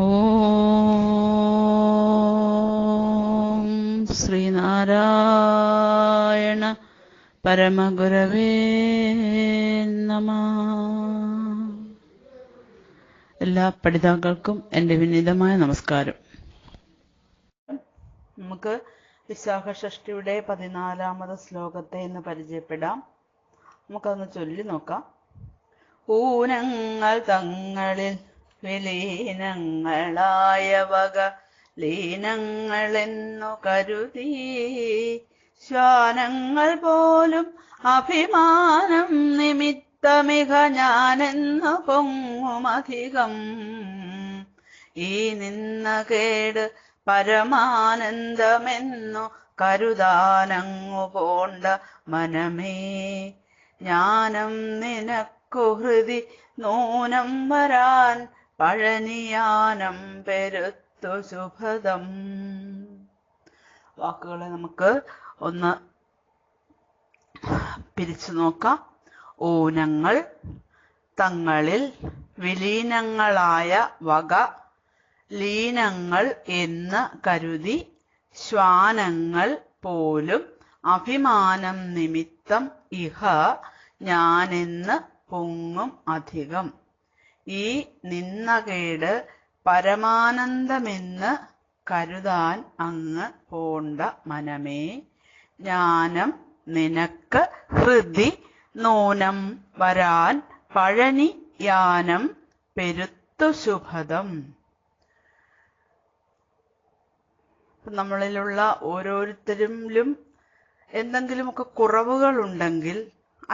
ഓം ശ്രീനാരായണ പരമഗുരവേ നമഃ. എല്ലാ പഠിതാക്കൾക്കും എൻ്റെ വിനീതമായ നമസ്കാരം. നമുക്ക് വിശാഖ ഷഷ്ഠിയുടെ 14ാമത് ശ്ലോകത്തെ ഇന്ന് പരിചയപ്പെടാം. നമുക്കതൊന്ന് ചൊല്ലി നോക്കാം. ഊനങ്ങൾ തങ്ങളിൽ വിലീനങ്ങളായ വക ലീനങ്ങളെന്നു കരുതി ശ്വാനങ്ങൾ പോലും അഭിമാനം നിമിത്തമിക ഞാനെന്നു പൊങ്ങുമധികം. ഈ നിന്ന കേട് പരമാനന്ദമെന്നു കരുതാനങ്ങു പോണ്ട മനമേ, ജ്ഞാനം നിനക്കു ഹൃദി നൂനം വരാൻ പഴനിയാനം പെരുത്തു ശുഭദം. വാക്കുകളെ നമുക്ക് ഒന്ന് പിരിച്ചു നോക്കാം. ഊനങ്ങൾ തങ്ങളിൽ വിലീനങ്ങളായ വക ലീനങ്ങൾ എന്ന് കരുതി ശ്വാനങ്ങൾ പോലും അഭിമാനം നിമിത്തം ഇഹ ഞാനെന്ന് പൊങ്ങും അധികം. ഈ നിന്നകേട് പരമാനന്ദമെന്ന് കരുതാൻ അങ്ങ് പോണ്ട മനമേ, ജ്ഞാനം നിനക്ക് ഹൃദി നൂനം വരാൻ പഴനി യാനം പെരുത്തു ശുഭദം. നമ്മളിലുള്ള ഓരോരുത്തരിലും എന്തെങ്കിലുമൊക്കെ കുറവുകൾ ഉണ്ടെങ്കിൽ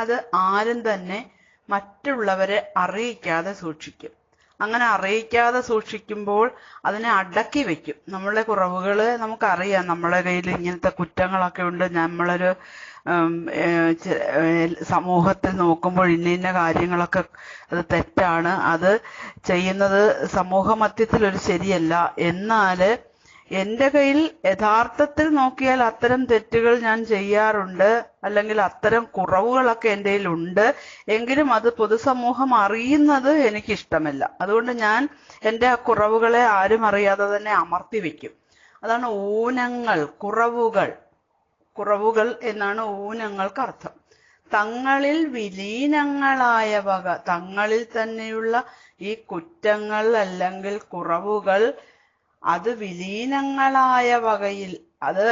അത് ആരും തന്നെ മറ്റുള്ളവരെ അറിയിക്കാതെ സൂക്ഷിക്കും. അങ്ങനെ അറിയിക്കാതെ സൂക്ഷിക്കുമ്പോൾ അതിനെ അടക്കി വെക്കും. നമ്മളെ കുറവുകൾ നമുക്കറിയാം, നമ്മളെ കയ്യിൽ ഇങ്ങനത്തെ കുറ്റങ്ങളൊക്കെ ഉണ്ട്, നമ്മളൊരു സമൂഹത്തിൽ നോക്കുമ്പോൾ ഇന്ന കാര്യങ്ങളൊക്കെ അത് തെറ്റാണ്, അത് ചെയ്യുന്നത് സമൂഹ മധ്യത്തിൽ ഒരു ശരിയല്ല. എന്നാല് എന്റെ കയ്യിൽ യഥാർത്ഥത്തിൽ നോക്കിയാൽ അത്തരം തെറ്റുകൾ ഞാൻ ചെയ്യാറുണ്ട്, അല്ലെങ്കിൽ അത്തരം കുറവുകളൊക്കെ എൻ്റെ കയ്യിലുണ്ട്. എങ്കിലും അത് പൊതുസമൂഹം അറിയുന്നത് എനിക്കിഷ്ടമല്ല. അതുകൊണ്ട് ഞാൻ എൻ്റെ ആ കുറവുകളെ ആരും അറിയാതെ തന്നെ അമർത്തി വെക്കും. അതാണ് ഊനങ്ങൾ, കുറവുകൾ എന്നാണ് ഊനങ്ങൾക്ക് അർത്ഥം. തങ്ങളിൽ വിലീനങ്ങളായ വക, തങ്ങളിൽ തന്നെയുള്ള ഈ കുറ്റങ്ങൾ അല്ലെങ്കിൽ കുറവുകൾ അത് വിലീനങ്ങളായ വകയിൽ അത്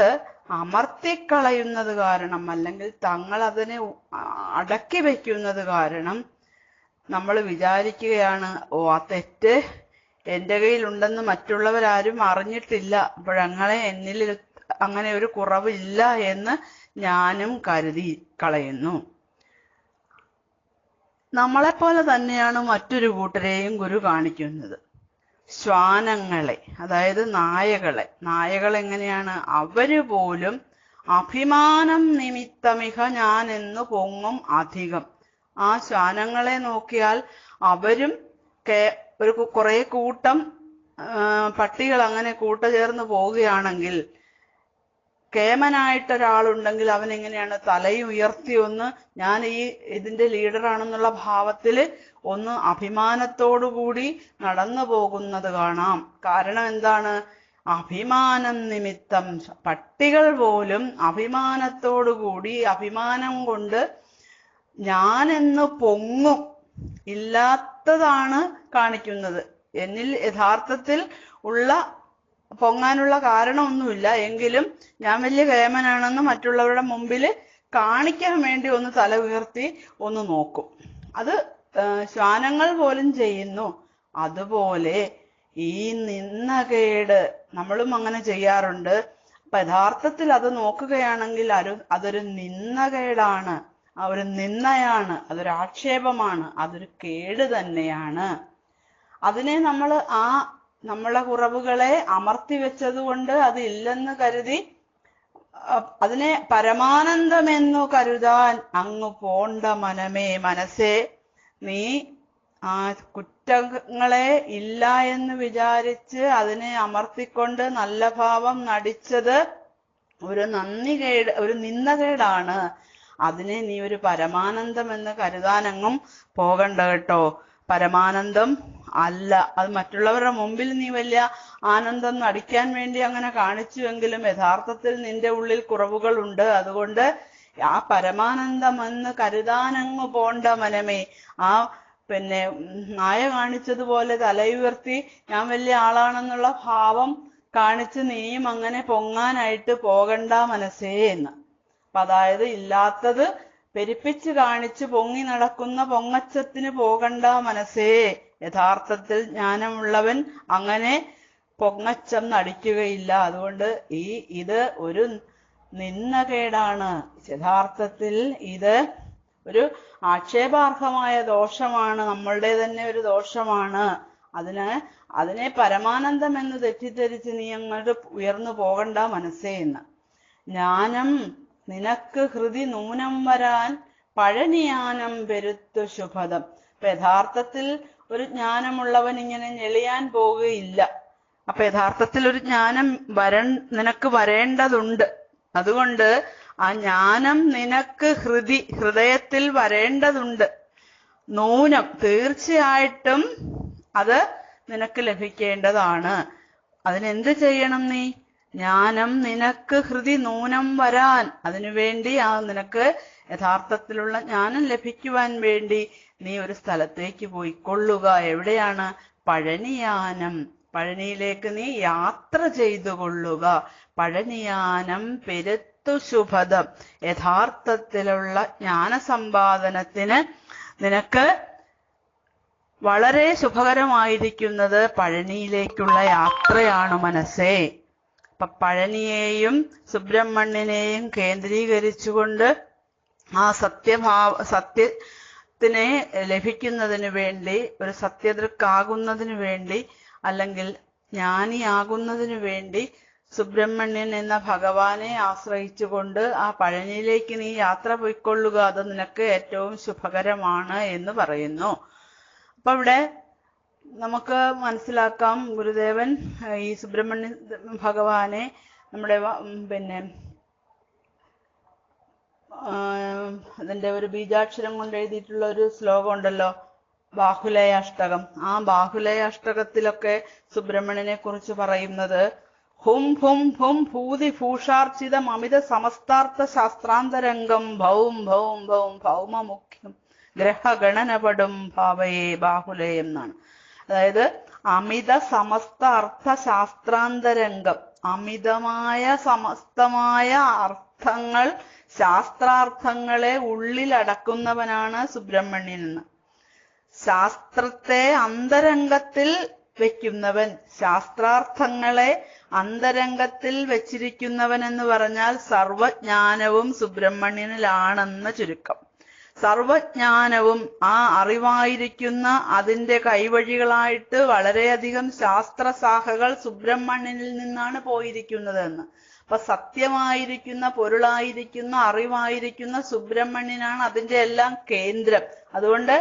അമർത്തിക്കളയുന്നത് കാരണം, അല്ലെങ്കിൽ തങ്ങൾ അതിനെ അടക്കി വയ്ക്കുന്നത് കാരണം നമ്മൾ വിചാരിക്കുകയാണ്, ഓ ആ തെറ്റ് എൻ്റെ കയ്യിലുണ്ടെന്ന് മറ്റുള്ളവരാരും അറിഞ്ഞിട്ടില്ല, അപ്പോഴങ്ങനെ എന്നിൽ അങ്ങനെ ഒരു കുറവില്ല എന്ന് ഞാനും കരുതി കളയുന്നു. നമ്മളെപ്പോലെ തന്നെയാണ് മറ്റൊരു കൂട്ടരെയും ഗുരു കാണിക്കുന്നത്. ശ്വാനങ്ങളെ, അതായത് നായകൾ എങ്ങനെയാണ്? അവര് പോലും അഭിമാനം നിമിത്തമിക ഞാൻ എന്ന് പൊങ്ങും അധികം. ആ ശ്വാനങ്ങളെ നോക്കിയാൽ അവരും ഒരു കുറെ കൂട്ടം പട്ടികൾ അങ്ങനെ കൂട്ടുചേർന്ന് പോവുകയാണെങ്കിൽ, കേമനായിട്ടൊരാളുണ്ടെങ്കിൽ അവൻ എങ്ങനെയാണ് തലയും ഉയർത്തി ഒന്ന് ഞാൻ ഇതിന്റെ ലീഡറാണെന്നുള്ള ഭാവത്തിൽ ഒന്ന് അഭിമാനത്തോടുകൂടി നടന്നു പോകുന്നത് കാണാം. കാരണം എന്താണ്? അഭിമാനം നിമിത്തം. പട്ടികൾ പോലും അഭിമാനത്തോടുകൂടി, അഭിമാനം കൊണ്ട് ഞാനെന്ന് പൊങ്ങും, ഇല്ലാത്തതാണ് കാണിക്കുന്നത്. എന്നിൽ യഥാർത്ഥത്തിൽ ഉള്ള പൊങ്ങാനുള്ള കാരണമൊന്നുമില്ല, എങ്കിലും ഞാൻ വലിയ കേമനാണെന്ന് മറ്റുള്ളവരുടെ മുമ്പിൽ കാണിക്കാൻ വേണ്ടി ഒന്ന് തല ഉയർത്തി ഒന്ന് നോക്കും. അത് ശ്വാനങ്ങൾ പോലും ചെയ്യുന്നു. അതുപോലെ ഈ നിന്നകേട് നമ്മളും അങ്ങനെ ചെയ്യാറുണ്ട്. അപ്പൊ യഥാർത്ഥത്തിൽ അത് നോക്കുകയാണെങ്കിൽ അതൊരു നിന്നകേടാണ്, ഒരു നിന്നയാണ്, അതൊരു ആക്ഷേപമാണ്, അതൊരു കേട് തന്നെയാണ്. അതിനെ നമ്മളെ കുറവുകളെ അമർത്തി വെച്ചതുകൊണ്ട് അത് ഇല്ലെന്ന് കരുതി അതിനെ പരമാനന്ദമെന്നു കരുതാൻ അങ്ങ് പോണ്ട മനമേ, മനസ്സേ, നീ ആ കുറ്റങ്ങളെ ഇല്ല എന്ന് വിചാരിച്ച് അതിനെ അമർത്തിക്കൊണ്ട് നല്ല ഭാവം നടിച്ചത് ഒരു നിന്ദകേടാണ്. അതിനെ നീ ഒരു പരമാനന്ദം എന്ന് കരുതാനങ്ങും പോകണ്ട കേട്ടോ. പരമാനന്ദം അല്ല. അത് മറ്റുള്ളവരുടെ മുമ്പിൽ നീ വലിയ ആനന്ദം നടിക്കാൻ വേണ്ടി അങ്ങനെ കാണിച്ചുവെങ്കിലും യഥാർത്ഥത്തിൽ നിന്റെ ഉള്ളിൽ കുറവുകളുണ്ട്. അതുകൊണ്ട് ആ പരമാനന്ദമെന്ന് കരുതാനങ്ങ് പോണ്ട മനമേ. ആ പിന്നെ മായ കാണിച്ചതുപോലെ തലയുയർത്തി ഞാൻ വലിയ ആളാണെന്നുള്ള ഭാവം കാണിച്ച് നീയും അങ്ങനെ പൊങ്ങാനായിട്ട് പോകണ്ട മനസ്സേ എന്ന്. അപ്പൊ അതായത് ഇല്ലാത്തത് പെരുപ്പിച്ച് കാണിച്ച് പൊങ്ങി നടക്കുന്ന പൊങ്ങച്ചത്തിന് പോകണ്ട മനസ്സേ. യഥാർത്ഥത്തിൽ ജ്ഞാനമുള്ളവൻ അങ്ങനെ പൊങ്ങച്ചം നടിക്കുകയില്ല. അതുകൊണ്ട് ഇത് ഒരു നിന്ദകേടാണ്. യഥാർത്ഥത്തിൽ ഇത് ഒരു ആക്ഷേപാർഹമായ ദോഷമാണ്, നമ്മളുടെ തന്നെ ഒരു ദോഷമാണ്. അതിനെ പരമാനന്ദം എന്ന് തെറ്റിദ്ധരിച്ച് നീ അങ്ങോട്ട് ഉയർന്നു പോകണ്ട മനസ്സേ എന്ന്. ജ്ഞാനം നിനക്ക് ഹൃദി നൂനം വരാൻ പഴനിയാനം പെരുത്തു ശുഭദം. അപ്പൊ യഥാർത്ഥത്തിൽ ഒരു ജ്ഞാനമുള്ളവൻ ഇങ്ങനെ ഞെളിയാൻ പോവുകയില്ല. അപ്പൊ യഥാർത്ഥത്തിൽ ഒരു ജ്ഞാനം നിനക്ക് വരേണ്ടതുണ്ട്. അതുകൊണ്ട് ആ ജ്ഞാനം നിനക്ക് ഹൃദയത്തിൽ വരേണ്ടതുണ്ട്. നൂനം തീർച്ചയായിട്ടും അത് നിനക്ക് ലഭിക്കേണ്ടതാണ്. അതിനെന്ത് ചെയ്യണം നീ? ജ്ഞാനം നിനക്ക് ഹൃദി നൂനം വരാൻ, അതിനുവേണ്ടി നിനക്ക് യഥാർത്ഥത്തിലുള്ള ജ്ഞാനം ലഭിക്കുവാൻ വേണ്ടി നീ ഒരു സ്ഥലത്തേക്ക് പോയിക്കൊള്ളുക. എവിടെയാണ്? പഴനിയാനം. പഴനിയിലേക്ക് നീ യാത്ര ചെയ്തു കൊള്ളുക. പഴനിയാനം പെരുത്തു ശുഭദം. യഥാർത്ഥത്തിലുള്ള ജ്ഞാനസമ്പാദനത്തിന് നിനക്ക് വളരെ ശുഭകരമായിരിക്കുന്നത് പഴനിയിലേക്കുള്ള യാത്രയാണ് മനസ്സേ. അപ്പൊ പഴനിയെയും സുബ്രഹ്മണ്യനെയും കേന്ദ്രീകരിച്ചുകൊണ്ട് ആ സത്യത്തിനെ ലഭിക്കുന്നതിന് വേണ്ടി, ഒരു സത്യദൃക്കാകുന്നതിന് വേണ്ടി, അല്ലെങ്കിൽ ജ്ഞാനിയാകുന്നതിന് വേണ്ടി സുബ്രഹ്മണ്യൻ എന്ന ഭഗവാനെ ആശ്രയിച്ചുകൊണ്ട് ആ പഴനിയിലേക്ക് നീ യാത്ര പോയിക്കൊള്ളുക. അത് നിനക്ക് ഏറ്റവും ശുഭകരമാണ് എന്ന് പറയുന്നു. അപ്പൊ ഇവിടെ നമുക്ക് മനസ്സിലാക്കാം, ഗുരുദേവൻ ഈ സുബ്രഹ്മണ്യ ഭഗവാനെ നമ്മുടെ പിന്നെ അതിന്റെ ഒരു ബീജാക്ഷരം കൊണ്ട് എഴുതിയിട്ടുള്ള ഒരു ശ്ലോകം ഉണ്ടല്ലോ, ബാഹുലയാഷ്ടകം. ആ ബാഹുലയാഷ്ടകത്തിലൊക്കെ സുബ്രഹ്മണ്യനെ കുറിച്ച് പറയുന്നത് ഹും ഹും ഹും ഭൂതി ഭൂഷാർച്ചിതം അമിത സമസ്താർത്ഥ ശാസ്ത്രാന്തരംഗം ഭൗം ഭൗം ഭൗം ഭൗമമുഖ്യം ഗ്രഹഗണനപടും ഭാവയെ ബാഹുലയം എന്നാണ്. അതായത് അമിത സമസ്ത അർത്ഥ ശാസ്ത്രാന്തരംഗം, അമിതമായ സമസ്തമായ അർത്ഥങ്ങൾ, ശാസ്ത്രാർത്ഥങ്ങളെ ഉള്ളിലടക്കുന്നവനാണ് സുബ്രഹ്മണ്യൻ എന്ന്. ശാസ്ത്രത്തെ അന്തരംഗത്തിൽ വെക്കുന്നവൻ, ശാസ്ത്രാർത്ഥങ്ങളെ അന്തരംഗത്തിൽ വെച്ചിരിക്കുന്നവൻ എന്ന് പറഞ്ഞാൽ സർവജ്ഞാനവും സുബ്രഹ്മണ്യനിലാണെന്ന് ചുരുക്കം. സർവജ്ഞാനവും ആ അറിവായിരിക്കുന്ന അതിന്റെ കൈവഴികളായിട്ട് വളരെയധികം ശാസ്ത്രശാഖകൾ സുബ്രഹ്മണ്യനിൽ നിന്നാണ് പോയിരിക്കുന്നത് എന്ന്. അപ്പൊ സത്യമായിരിക്കുന്ന, പൊരുളായിരിക്കുന്ന, അറിവായിരിക്കുന്ന സുബ്രഹ്മണ്യനാണ് അതിന്റെ എല്ലാം കേന്ദ്രം. അതുകൊണ്ട്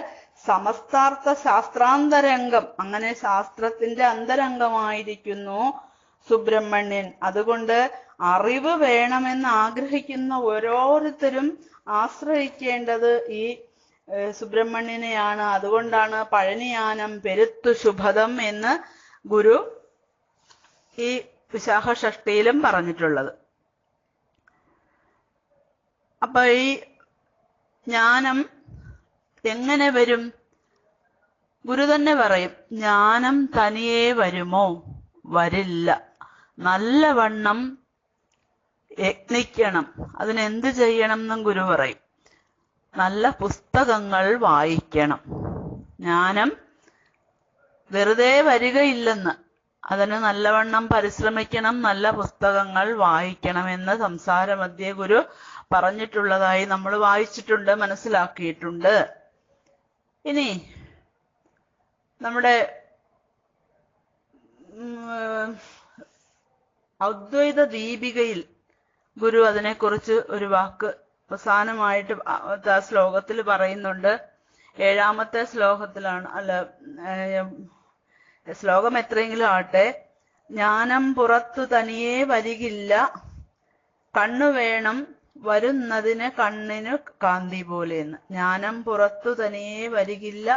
സമസ്താർത്ഥ ശാസ്ത്രാന്തരംഗം, അങ്ങനെ ശാസ്ത്രത്തിന്റെ അന്തരംഗമായിരിക്കുന്നു സുബ്രഹ്മണ്യൻ. അതുകൊണ്ട് അറിവ് വേണമെന്ന് ആഗ്രഹിക്കുന്ന ഓരോരുത്തരും ആശ്രയിക്കേണ്ടത് ഈ സുബ്രഹ്മണ്യനെയാണ്. അതുകൊണ്ടാണ് പഴനിയാനം പെരുത്തു ശുഭദം എന്ന് ഗുരു ഈ വിശാഖ ഷഷ്ടിയിലും പറഞ്ഞിട്ടുള്ളത്. അപ്പൊ ഈ ജ്ഞാനം എങ്ങനെ വരും? ഗുരു തന്നെ പറയും, ജ്ഞാനം തനിയെ വരുമോ? വരില്ല. നല്ലവണ്ണം യത്നിക്കണം. അതിനെന്ത് ചെയ്യണം എന്നും ഗുരു പറയും. നല്ല പുസ്തകങ്ങൾ വായിക്കണം. ജ്ഞാനം വെറുതെ വരികയില്ലെന്ന്, അതിന് നല്ലവണ്ണം പരിശ്രമിക്കണം, നല്ല പുസ്തകങ്ങൾ വായിക്കണമെന്ന് സംസാരമധ്യേ ഗുരു പറഞ്ഞിട്ടുള്ളതായി നമ്മൾ വായിച്ചിട്ടുണ്ട്, മനസ്സിലാക്കിയിട്ടുണ്ട്. ഇനി നമ്മുടെ അദ്വൈത ദീപികയിൽ ഗുരു അതിനെക്കുറിച്ച് ഒരു വാക്ക് അവസാനമായിട്ട് ആ ശ്ലോകത്തിൽ പറയുന്നുണ്ട്. 7ാമത്തെ ശ്ലോകത്തിലാണ്, അല്ല ശ്ലോകം എത്രയെങ്കിലും ആട്ടെ. ജ്ഞാനം പുറത്തു തനിയെ വരികില്ല, കണ്ണു വേണം വരുന്നതിന് കണ്ണിനു കാന്തി പോലെയെന്ന്. ജ്ഞാനം പുറത്തു തനിയെ വരികില്ല,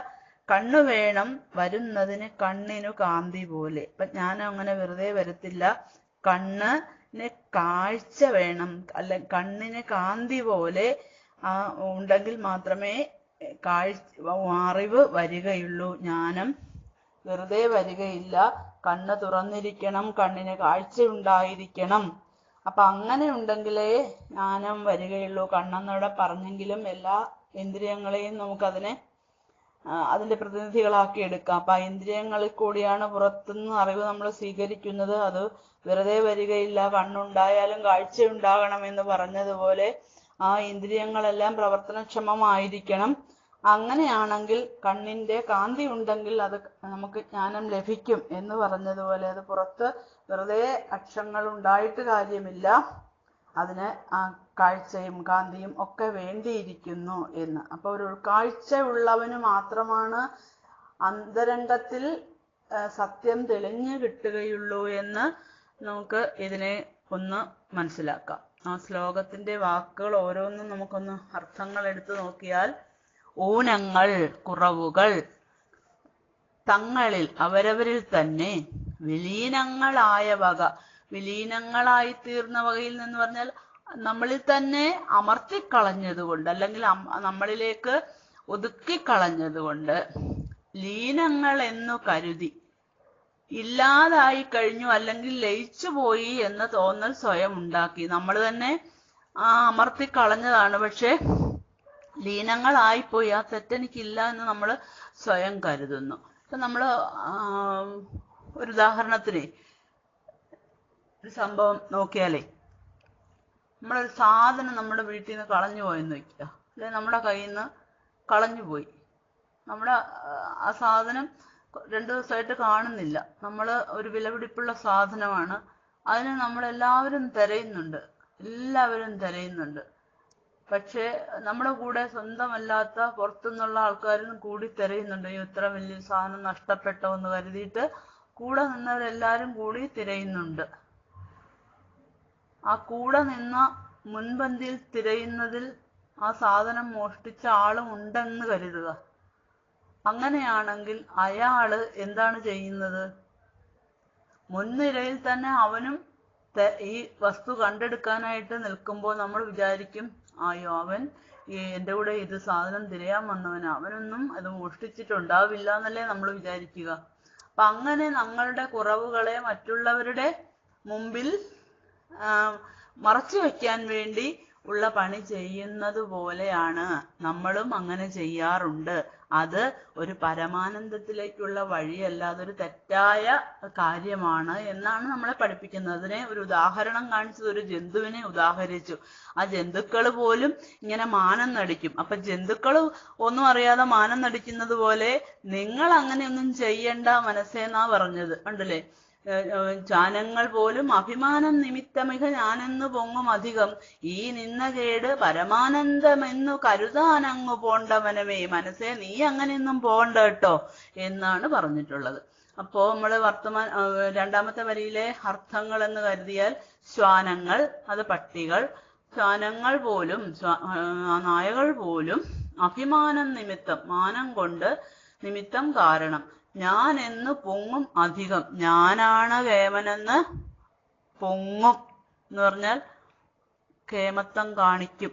കണ്ണു വേണം വരുന്നതിന് കണ്ണിനു കാന്തി പോലെ. അപ്പൊ ജ്ഞാനം അങ്ങനെ വെറുതെ വരത്തില്ല. കണ്ണിന് കാഴ്ച വേണം, അല്ല കണ്ണിന് കാന്തി പോലെ ഉണ്ടെങ്കിൽ മാത്രമേ അറിവ് വരികയുള്ളൂ. ജ്ഞാനം വെറുതെ വരികയില്ല. കണ്ണ് തുറന്നിരിക്കണം, കണ്ണിന് കാഴ്ച ഉണ്ടായിരിക്കണം. അപ്പൊ അങ്ങനെ ഉണ്ടെങ്കിലേ ജ്ഞാനം വരികയുള്ളൂ. കണ്ണെന്നിവിടെ പറഞ്ഞെങ്കിലും എല്ലാ ഇന്ദ്രിയങ്ങളെയും നമുക്കതിനെ അതിന്റെ പ്രതിനിധികളാക്കി എടുക്കാം. അപ്പൊ ആ ഇന്ദ്രിയങ്ങളിൽ കൂടിയാണ് പുറത്തുനിന്ന് അറിവ് നമ്മൾ സ്വീകരിക്കുന്നത്. അത് വെറുതെ വരികയില്ല. കണ്ണുണ്ടായാലും കാഴ്ച ഉണ്ടാകണം എന്ന് പറഞ്ഞതുപോലെ ആ ഇന്ദ്രിയങ്ങളെല്ലാം പ്രവർത്തനക്ഷമമായിരിക്കണം. അങ്ങനെയാണെങ്കിൽ കണ്ണിന്റെ കാന്തി ഉണ്ടെങ്കിൽ അത് നമുക്ക് ജ്ഞാനം ലഭിക്കും എന്ന് പറഞ്ഞതുപോലെ അത് പുറത്ത് വെറുതെ അക്ഷങ്ങൾ ഉണ്ടായിട്ട് കാര്യമില്ല, അതിന് ആ കാഴ്ചയും കാന്തിയും ഒക്കെ വേണ്ടിയിരിക്കുന്നു എന്ന്. അപ്പൊ ഒരു ഉൾക്കാഴ്ച ഉള്ളവന് മാത്രമാണ് അന്തരംഗത്തിൽ സത്യം തെളിഞ്ഞു കിട്ടുകയുള്ളൂ എന്ന് നമുക്ക് ഇതിനെ ഒന്ന് മനസ്സിലാക്കാം. ആ ശ്ലോകത്തിന്റെ വാക്കുകൾ ഓരോന്നും നമുക്കൊന്ന് അർത്ഥങ്ങൾ എടുത്തു നോക്കിയാൽ, ഊനങ്ങൾ കുറവുകൾ തങ്ങളിൽ അവരവരിൽ തന്നെ വിലീനങ്ങളായ വക, വിലീനങ്ങളായി തീർന്ന വകയിൽ നിന്ന് പറഞ്ഞാൽ നമ്മളിൽ തന്നെ അമർത്തിക്കളഞ്ഞതുകൊണ്ട്, അല്ലെങ്കിൽ നമ്മളിലേക്ക് ഒതുക്കിക്കളഞ്ഞതുകൊണ്ട്, ലീനങ്ങൾ എന്നു കരുതി ഇല്ലാതായി കഴിഞ്ഞു അല്ലെങ്കിൽ ലയിച്ചു പോയി എന്ന തോന്നൽ സ്വയം ഉണ്ടാക്കി. നമ്മൾ തന്നെ അമർത്തിക്കളഞ്ഞതാണ്, പക്ഷെ ലീനങ്ങളായിപ്പോയി, ആ തെറ്റെനിക്കില്ല എന്ന് നമ്മൾ സ്വയം കരുതുന്നു. ഇപ്പൊ നമ്മൾ ഒരു ഉദാഹരണത്തിന് ഒരു സംഭവം നോക്കിയാലേ, നമ്മളൊരു സാധനം നമ്മുടെ വീട്ടിൽ നിന്ന് കളഞ്ഞു പോയെന്ന് വെക്കുക, അല്ലെങ്കിൽ നമ്മുടെ കയ്യിൽ നിന്ന് കളഞ്ഞു പോയി. നമ്മുടെ ആ സാധനം 2 ദിവസമായിട്ട് കാണുന്നില്ല. നമ്മൾ ഒരു വിലപിടിപ്പുള്ള സാധനമാണ്, അതിന് നമ്മളെല്ലാവരും തിരയുന്നുണ്ട്. പക്ഷേ നമ്മുടെ കൂടെ സ്വന്തമല്ലാത്ത പുറത്തുനിന്നുള്ള ആൾക്കാരും കൂടി തിരയുന്നുണ്ട്. ഇത്ര വലിയ സാധനം നഷ്ടപ്പെട്ടോ എന്ന് കരുതിയിട്ട് കൂടെ നിന്നവരെല്ലാരും കൂടി തിരയുന്നുണ്ട്. ആ കൂടെ നിന്ന മുൻപന്തിയിൽ തിരയുന്നതിൽ ആ സാധനം മോഷ്ടിച്ച ആളും ഉണ്ടെന്ന് കരുതുക. അങ്ങനെയാണെങ്കിൽ അയാള് എന്താണ് ചെയ്യുന്നത്? മുൻനിരയിൽ തന്നെ അവനും ഈ വസ്തു കണ്ടെടുക്കാനായിട്ട് നിൽക്കുമ്പോൾ നമ്മൾ വിചാരിക്കും, അയ്യോ അവൻ എൻ്റെ കൂടെ ഇത് സാധനം തിരയാൻ വന്നവന്, അവനൊന്നും അത് മോഷ്ടിച്ചിട്ടുണ്ടാവില്ല എന്നല്ലേ നമ്മൾ വിചാരിക്കുക. അപ്പൊ അങ്ങനെ നമ്മളുടെ കുറവുകളെ മറ്റുള്ളവരുടെ മുമ്പിൽ മറച്ചു വെക്കാൻ വേണ്ടി ഉള്ള പണി ചെയ്യുന്നത് പോലെയാണ് നമ്മളും അങ്ങനെ ചെയ്യാറുണ്ട്. അത് ഒരു പരമാനന്ദത്തിലേക്കുള്ള വഴിയല്ല, അതൊരു തെറ്റായ കാര്യമാണ് എന്നാണ് നമ്മളെ പഠിപ്പിക്കുന്നത്. അതിനെ ഒരു ഉദാഹരണം കാണിച്ചത് ഒരു ജന്തുവിനെ ഉദാഹരിച്ചു. ആ ജന്തുക്കൾ പോലും ഇങ്ങനെ മാനം നടിക്കും. അപ്പൊ ജന്തുക്കൾ ഒന്നും അറിയാതെ മാനം നടിക്കുന്നത് പോലെ നിങ്ങൾ അങ്ങനെയൊന്നും ചെയ്യണ്ട മനസ്സേന്നാ പറഞ്ഞത്. കണ്ടില്ലേ? ജാനങ്ങൾ പോലും അഭിമാനം നിമിത്തമിക ഞാനെന്നു പൊങ്ങും അധികം ഈ നിന്ന കേട് പരമാനന്ദമെന്നു കരുതാനങ്ങു പോണ്ടവനമേ, മനസ്സേ നീ അങ്ങനെയൊന്നും പോണ്ട കേട്ടോ എന്നാണ് പറഞ്ഞിട്ടുള്ളത്. അപ്പോ നമ്മള് രണ്ടാമത്തെ വരിയിലെ അർത്ഥങ്ങൾ എന്ന് കരുതിയാൽ, ശ്വാനങ്ങൾ അത് പട്ടികൾ, ശ്വാനങ്ങൾ പോലും നായകൾ പോലും അഭിമാനം നിമിത്തം, മാനം കൊണ്ട് നിമിത്തം കാരണം ഞാൻ എന്ന് പൊങ്ങും അധികം, ഞാനാണ് കേമനെന്ന് പൊങ്ങും എന്ന് പറഞ്ഞാൽ കേമത്വം കാണിക്കും.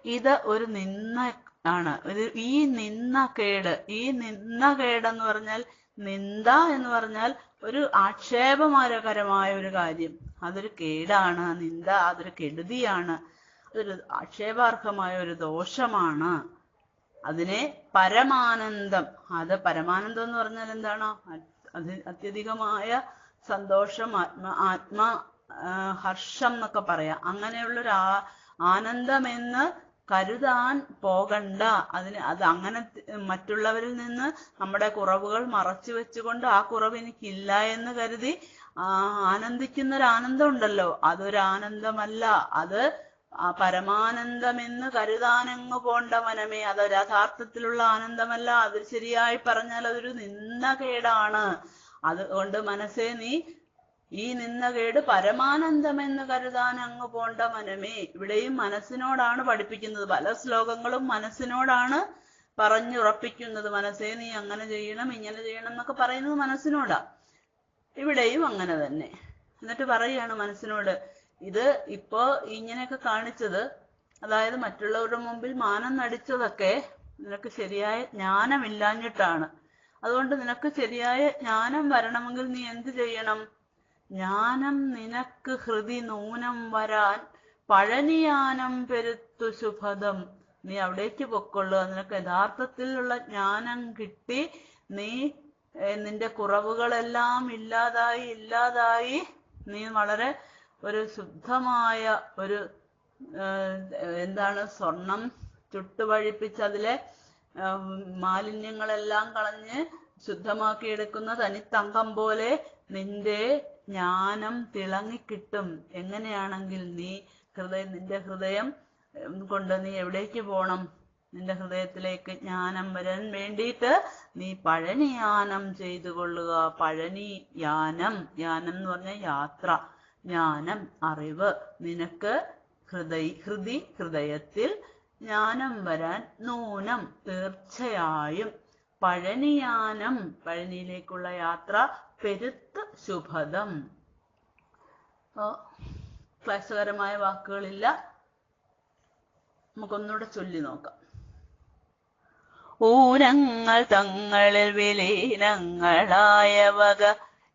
ഇത് ഒരു നിന്ന ആണ്. ഈ നിന്ന കേടെന്ന് പറഞ്ഞാൽ, നിന്ദ എന്ന് പറഞ്ഞാൽ ഒരു ആക്ഷേപകരമായ ഒരു കാര്യം, അതൊരു കേടാണ്. നിന്ദ അതൊരു കെടുതിയാണ്, അതൊരു ആക്ഷേപാർഹമായ ഒരു ദോഷമാണ്. അതിനെ പരമാനന്ദം, അത് പരമാനന്ദം എന്ന് പറഞ്ഞാൽ എന്താണ്? അത്യധികമായ സന്തോഷം, ഹർഷം എന്നൊക്കെ പറയാം. അങ്ങനെയുള്ളൊരു ആനന്ദമെന്ന് കരുതാൻ പോകണ്ട. അത് അങ്ങനെ മറ്റുള്ളവരിൽ നിന്ന് നമ്മുടെ കുറവുകൾ മറച്ചു വെച്ചുകൊണ്ട് ആ കുറവ് എനിക്കില്ല എന്ന് കരുതി ആനന്ദിക്കുന്നൊരാനന്ദം ഉണ്ടല്ലോ, അതൊരാനന്ദമല്ല. അത് പരമാനന്ദമെന്ന് കരുതാനങ്ങ് പോണ്ട മനമേ, അത് യഥാർത്ഥത്തിലുള്ള ആനന്ദമല്ല. അത് ശരിയായി പറഞ്ഞാൽ അതൊരു നിന്നകേടാണ്. അതുകൊണ്ട് മനസ്സേ നീ ഈ നിന്നകേട് പരമാനന്ദമെന്ന് കരുതാൻ അങ്ങ് പോണ്ട മനമേ. ഇവിടെയും മനസ്സിനോടാണ് പഠിപ്പിക്കുന്നത്. പല ശ്ലോകങ്ങളും മനസ്സിനോടാണ് പറഞ്ഞുറപ്പിക്കുന്നത്. മനസ്സേ നീ അങ്ങനെ ചെയ്യണം ഇങ്ങനെ ചെയ്യണം എന്നൊക്കെ പറയുന്നത് മനസ്സിനോടാ. ഇവിടെയും അങ്ങനെ തന്നെ. എന്നിട്ട് പറയുകയാണ് മനസ്സിനോട്, ഇത് ഇപ്പോ ഇങ്ങനെയൊക്കെ കാണിച്ചത്, അതായത് മറ്റുള്ളവരുടെ മുമ്പിൽ മാനം നടിച്ചതൊക്കെ നിനക്ക് ശരിയായ ജ്ഞാനമില്ലാഞ്ഞിട്ടാണ്. അതുകൊണ്ട് നിനക്ക് ശരിയായ ജ്ഞാനം വരണമെങ്കിൽ നീ എന്ത് ചെയ്യണം? ജ്ഞാനം നിനക്ക് ഹൃദി നൂനം വരാൻ പഴനിയാനം പെരുത്തു ശുഭദം. നീ അവിടേക്ക് പൊക്കൊള്ളുക. നിനക്ക് യഥാർത്ഥത്തിലുള്ള ജ്ഞാനം കിട്ടി നീ നിന്റെ കുറവുകളെല്ലാം ഇല്ലാതായി നീ വളരെ ഒരു ശുദ്ധമായ ഒരു സ്വർണം ചുട്ടുപഴിപ്പിച്ച് അതിലെ മാലിന്യങ്ങളെല്ലാം കളഞ്ഞ് ശുദ്ധമാക്കിയെടുക്കുന്ന തനിത്തങ്കം പോലെ നിന്റെ ജ്ഞാനം തിളങ്ങിക്കിട്ടും. എങ്ങനെയാണെങ്കിൽ നിന്റെ ഹൃദയം കൊണ്ട് നീ എവിടേക്ക് പോണം? നിന്റെ ഹൃദയത്തിലേക്ക് ജ്ഞാനം വരാൻ വേണ്ടിയിട്ട് നീ പഴനിയാനം ചെയ്തു കൊള്ളുക. പഴനിയാനം, യാനം എന്ന് പറഞ്ഞ യാത്ര, ജ്ഞാനം അറിവ്. നിനക്ക് ഹൃദയത്തിൽ ജ്ഞാനം വരാൻ നൂനം തീർച്ചയായും പഴനിയാനം, പഴനിയിലേക്കുള്ള യാത്ര, പെരുത്ത് ശുഭദം. ക്ലേശകരമായ വാക്കുകളില്ല. നമുക്കൊന്നുകൂടെ ചൊല്ലി നോക്കാം. ഊനങ്ങൾ തങ്ങളിൽ വിലീനങ്ങളായ വക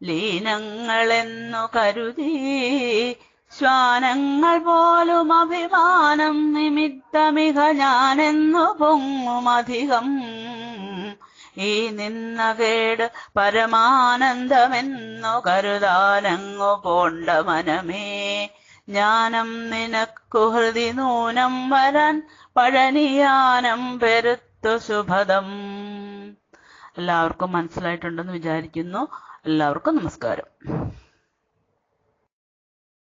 ലീനങ്ങളെന്നു കരുതി ശ്വാനങ്ങൾ പോലും അഭിമാനം നിമിത്തമിക ഞാനെന്നു പൊങ്ങുമധികം. ഈ നിന്ന കേട് പരമാനന്ദമെന്നു കരുതാനങ്ങു പോണ്ട മനമേ. ജ്ഞാനം നിനക്കു ഹൃദി നൂനം വരാൻ പഴനിയാനം പെരുത്തു ശുഭദം. എല്ലാവർക്കും മനസ്സിലായിട്ടുണ്ടെന്ന് വിചാരിക്കുന്നു. എല്ലാവർക്കും നമസ്കാരം.